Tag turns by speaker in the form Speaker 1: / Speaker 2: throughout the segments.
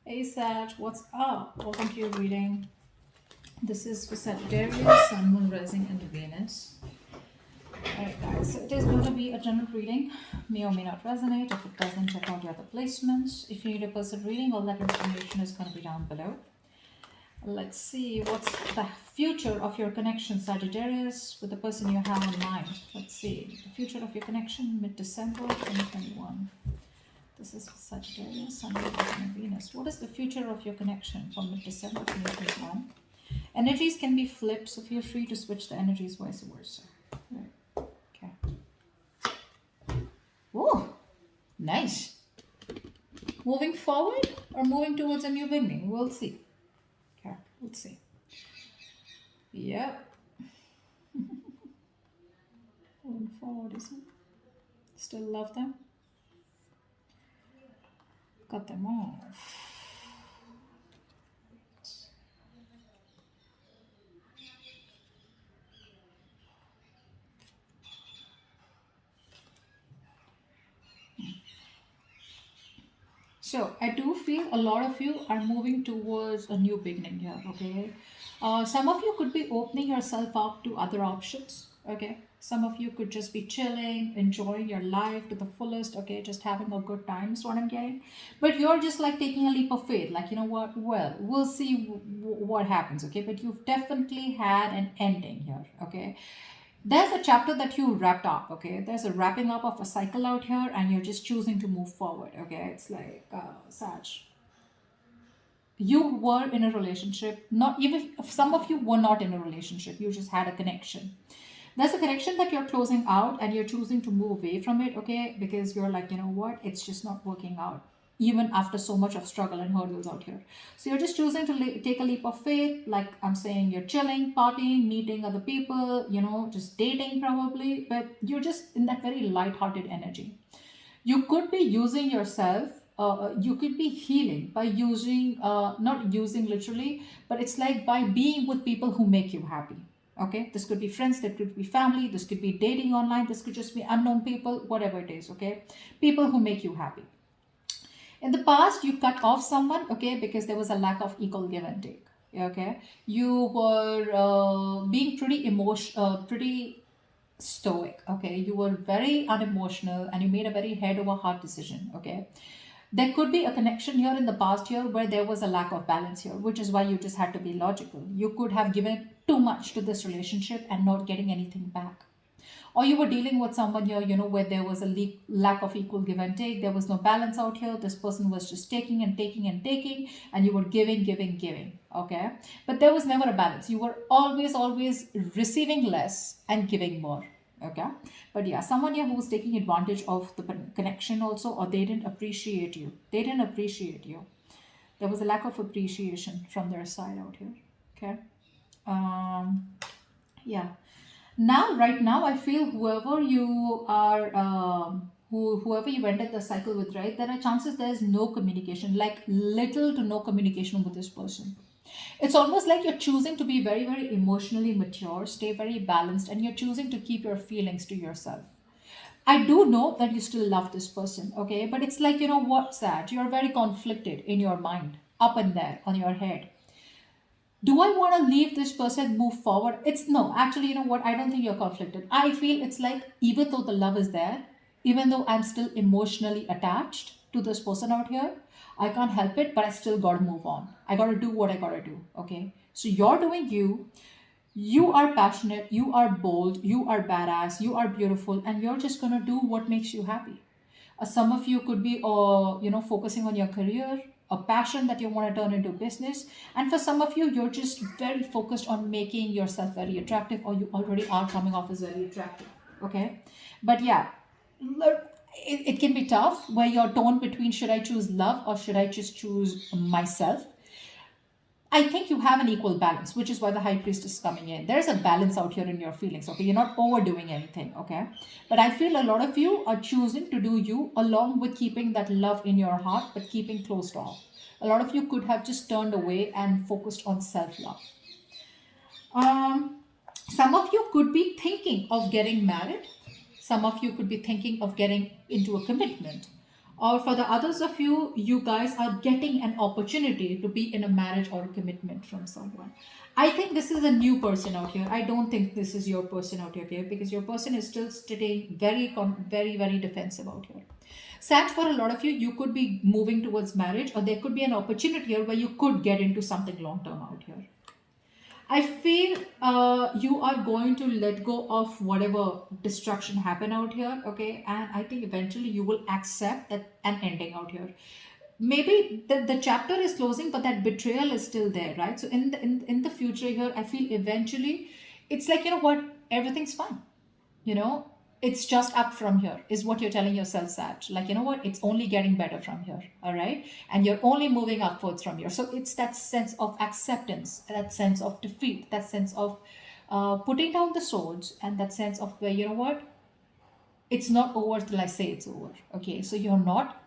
Speaker 1: Hey Sag, what's up? Welcome to your reading. This is for Sagittarius, Sun, Moon, Rising, and Venus. Alright, guys, so it is going to be a general reading. May or may not resonate. If it doesn't, check out your other placements. If you need a person reading, all that information is going to be down below. Let's see what's the future of your connection, Sagittarius, with the person you have in mind. Let's see the future of your connection, mid December 2021. This is for Sagittarius, Sun, Moon, and Venus. What is the future of your connection from mid-December 2021? Energies can be flipped, so feel free to switch the energies vice versa. Right. Okay. Oh, nice. Moving forward or moving towards a new beginning? We'll see. Okay, let's see. Yep. Moving forward, isn't it? Still love them? Cut them off. So I do feel a lot of you are moving towards a new beginning here. Okay, some of you could be opening yourself up to other options. Okay, some of you could just be chilling, enjoying your life to the fullest. Okay, just having a good time is what I'm getting. But you're just like taking a leap of faith. Like, you know what? Well, we'll see what happens. Okay, but you've definitely had an ending here. Okay, there's a chapter that you wrapped up. Okay, there's a wrapping up of a cycle out here, and you're just choosing to move forward. Okay, it's like Saj, you were in a relationship. Not even if some of you were not in a relationship, you just had a connection. There's a connection that you're closing out and you're choosing to move away from it. Okay, because you're like, you know what, it's just not working out even after so much of struggle and hurdles out here. So you're just choosing to take a leap of faith. Like I'm saying, you're chilling, partying, meeting other people, you know, just dating probably, but you're just in that very light-hearted energy. You could be using yourself, you could be healing by using, not using literally, but it's like by being with people who make you happy. Okay, this could be friends, that could be family, this could be dating online, this could just be unknown people, whatever it is. Okay, people who make you happy. In the past you cut off someone, okay, because there was a lack of equal give and take. Okay, you were being pretty stoic. Okay, you were very unemotional and you made a very head over heart decision. Okay, there could be a connection here in the past year where there was a lack of balance here, which is why you just had to be logical. You could have given too much to this relationship and not getting anything back, or you were dealing with someone here, you know, where there was a lack of equal give and take. There was no balance out here. This person was just taking and taking and taking, and you were giving. Okay, but there was never a balance. You were always receiving less and giving more. Okay, but yeah, someone here who was taking advantage of the connection also, or they didn't appreciate you. They didn't appreciate you. There was a lack of appreciation from their side out here. Okay. Um, yeah, now right now I feel whoever you are, whoever you ended the cycle with, right, there are chances there's no communication, like little to no communication with this person. It's almost like you're choosing to be very emotionally mature, stay very balanced, and you're choosing to keep your feelings to yourself. I do know that you still love this person, okay, but it's like, you know what's that, you're very conflicted in your mind, up and there on your head. Do I want to leave this person, move forward? It's no, actually, you know what? I don't think you're conflicted. I feel it's like, even though the love is there, even though I'm still emotionally attached to this person out here, I can't help it, but I still got to move on. I got to do what I got to do. Okay. So you're doing you. You are passionate. You are bold. You are badass. You are beautiful. And you're just going to do what makes you happy. Some of you could be, focusing on your career, a passion that you want to turn into business. And for some of you, you're just very focused on making yourself very attractive, or you already are coming off as very attractive. Okay. But yeah, it can be tough where you're torn between, should I choose love or should I just choose myself? I think you have an equal balance, which is why the high priest is coming in. There's a balance out here in your feelings, okay? You're not overdoing anything, okay? But I feel a lot of you are choosing to do you along with keeping that love in your heart, but keeping closed off. A lot of you could have just turned away and focused on self love. Um, some of you could be thinking of getting married. Some of you could be thinking of getting into a commitment. Or for the others of you, you guys are getting an opportunity to be in a marriage or a commitment from someone. I think this is a new person out here. I don't think this is your person out here, okay? Because your person is still staying very, very defensive out here. Sad for a lot of you, you could be moving towards marriage, or there could be an opportunity here where you could get into something long term out here. I feel you are going to let go of whatever destruction happened out here, okay? And I think eventually you will accept that an ending out here. Maybe the chapter is closing, but that betrayal is still there, right? So in the future here, I feel eventually it's like, you know what, everything's fine, you know, it's just up from here is what you're telling yourself, Sat. Like, you know what, it's only getting better from here, all right, and you're only moving upwards from here. So it's that sense of acceptance, that sense of defeat, that sense of putting down the swords, and that sense of where, you know what, it's not over till I say it's over. Okay, so you're not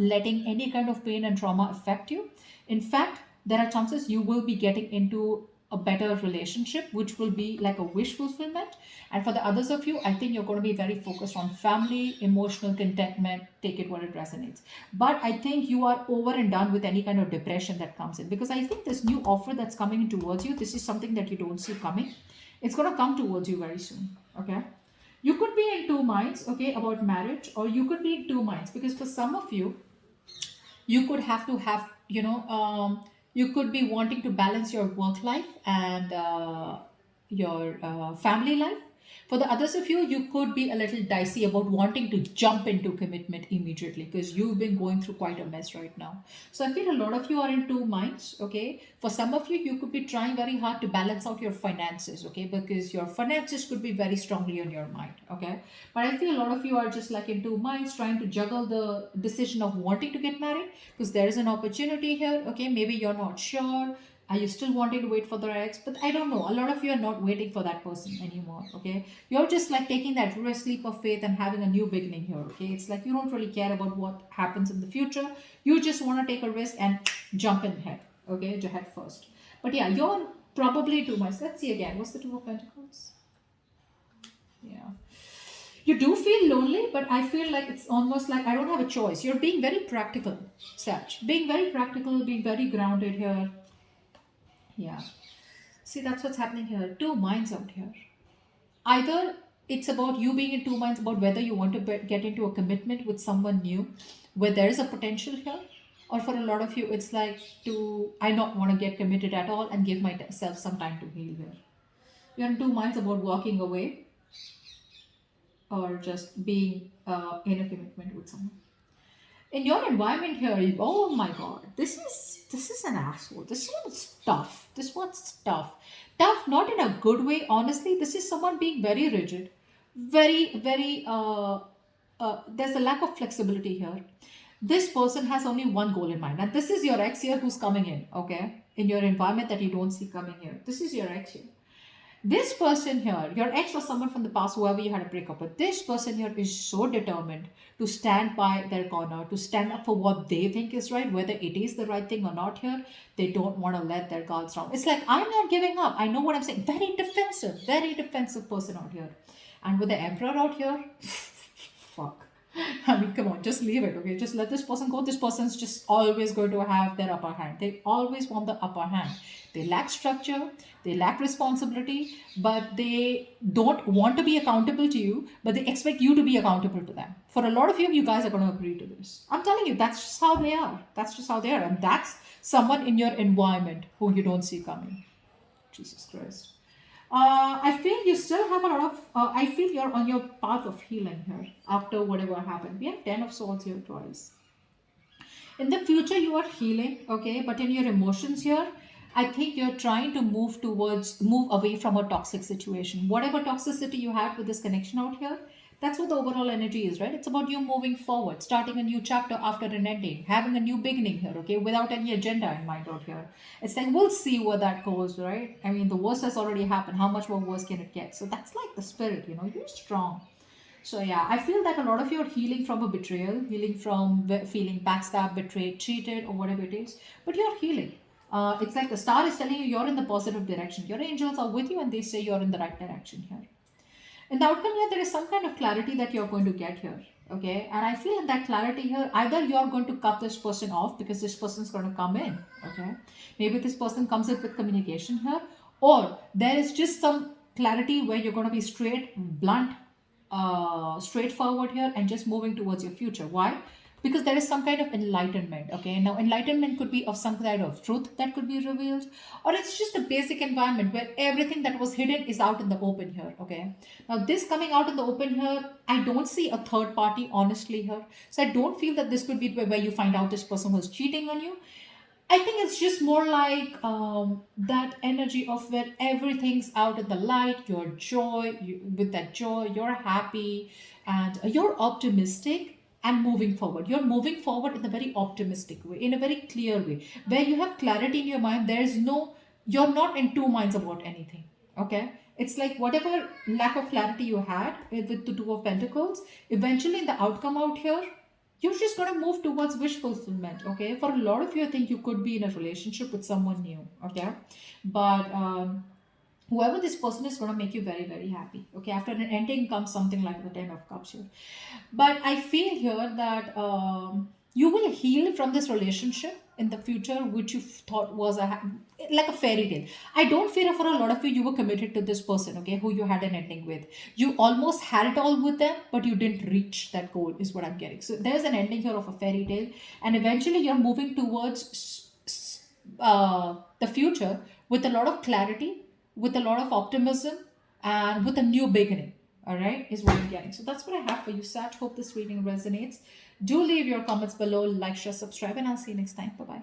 Speaker 1: letting any kind of pain and trauma affect you. In fact, there are chances you will be getting into a better relationship, which will be like a wish fulfillment. And for the others of you, I think you're going to be very focused on family, emotional contentment, take it what it resonates. But I think you are over and done with any kind of depression that comes in, because I think this new offer that's coming towards you, this is something that you don't see coming. It's going to come towards you very soon. Okay, you could be in two minds, okay, about marriage, or you could be in two minds, because for some of you, you could have to have, you could be wanting to balance your work life and your family life. For the others of you, you could be a little dicey about wanting to jump into commitment immediately, because you've been going through quite a mess right now. So I feel a lot of you are in two minds, okay? For some of you, you could be trying very hard to balance out your finances, okay? Because your finances could be very strongly on your mind, okay? But I feel a lot of you are just like in two minds, trying to juggle the decision of wanting to get married, because there is an opportunity here, okay? Maybe you're not sure. Are you still wanting to wait for the ex? But I don't know. A lot of you are not waiting for that person anymore, okay? You're just like taking that risk leap of faith and having a new beginning here, okay? It's like you don't really care about what happens in the future. You just want to take a risk and jump in head, okay? Head first. But yeah, you're probably too much. Let's see again. What's the Two of Pentacles? Yeah. You do feel lonely, but I feel like it's almost like I don't have a choice. You're being very practical, Sach. Being very practical, being very grounded here. Yeah. See, that's what's happening here. Two minds out here. Either it's about you being in two minds about whether you want to get into a commitment with someone new, where there is a potential here, or for a lot of you, it's like to I not want to get committed at all and give myself some time to heal here. You're in two minds about walking away or just being in a commitment with someone. In your environment here, oh my god, this is an asshole. This one's tough. This one's tough. Not in a good way, honestly. This is someone being very rigid, very there's a lack of flexibility here. This person has only one goal in mind, and this is your ex here who's coming in, okay, in your environment that you don't see coming here. This is your ex here. This person here, your ex or someone from the past, whoever you had a breakup with, this person here is so determined to stand by their corner, to stand up for what they think is right, whether it is the right thing or not here. They don't want to let their guards down. It's like, I'm not giving up. I know what I'm saying. Very defensive person out here. And with the emperor out here, fuck. I mean, come on, just leave it, okay? Just let this person go. This person's just always going to have their upper hand. They always want the upper hand. They lack structure, they lack responsibility, but they don't want to be accountable to you, but they expect you to be accountable to them. For a lot of you, you guys are going to agree to this. I'm telling you, that's just how they are. That's just how they are. And that's someone in your environment who you don't see coming. Jesus Christ. I feel you still have a lot of. I feel you're on your path of healing here after whatever happened. We have 10 of Swords here twice. In the future, you are healing, okay, but in your emotions here, I think you're trying to move away from a toxic situation. Whatever toxicity you had with this connection out here, that's what the overall energy is, right? It's about you moving forward, starting a new chapter after an ending, having a new beginning here, okay, without any agenda in mind out here. It's like, we'll see where that goes, right? I mean, the worst has already happened. How much more worse can it get? So that's like the spirit, you're strong. So yeah, I feel that a lot of you are healing from a betrayal, healing from feeling backstabbed, betrayed, cheated, or whatever it is. But you're healing. It's like the star is telling you you're in the positive direction. Your angels are with you, and they say you're in the right direction here. In the outcome here, there is some kind of clarity that you're going to get here. Okay, and I feel in that clarity here, either you're going to cut this person off because this person's going to come in. Okay, maybe this person comes in with communication here, or there is just some clarity where you're going to be straight, blunt, straightforward here and just moving towards your future. Why? Because there is some kind of enlightenment. Okay, now enlightenment could be of some kind of truth that could be revealed, or it's just a basic environment where everything that was hidden is out in the open here. Okay, now this coming out in the open here, I don't see a third party honestly here. So I don't feel that this could be where you find out this person was cheating on you. I think it's just more like that energy of where everything's out in the light, your joy, with that joy, you're happy and you're optimistic and moving forward. You're moving forward in a very optimistic way, in a very clear way, where you have clarity in your mind. There's no, you're not in two minds about anything. Okay? It's like whatever lack of clarity you had with the Two of Pentacles, eventually the outcome out here, you're just going to move towards wish fulfillment. Okay, for a lot of you, I think you could be in a relationship with someone new. Okay, but whoever this person is going to make you very very happy. Okay, after an ending comes something like the Ten of Cups here, but I feel here that you will heal from this relationship in the future which you thought was like a fairy tale. I don't fear for a lot of you, you were committed to this person, okay, who you had an ending with. You almost had it all with them, but you didn't reach that goal, is what I'm getting. So there's an ending here of a fairy tale, and eventually you're moving towards the future with a lot of clarity, with a lot of optimism, and with a new beginning. All right, is what I'm getting. So that's what I have for you, Sat. Hope this reading resonates. Do leave your comments below, like, share, subscribe, and I'll see you next time. Bye bye.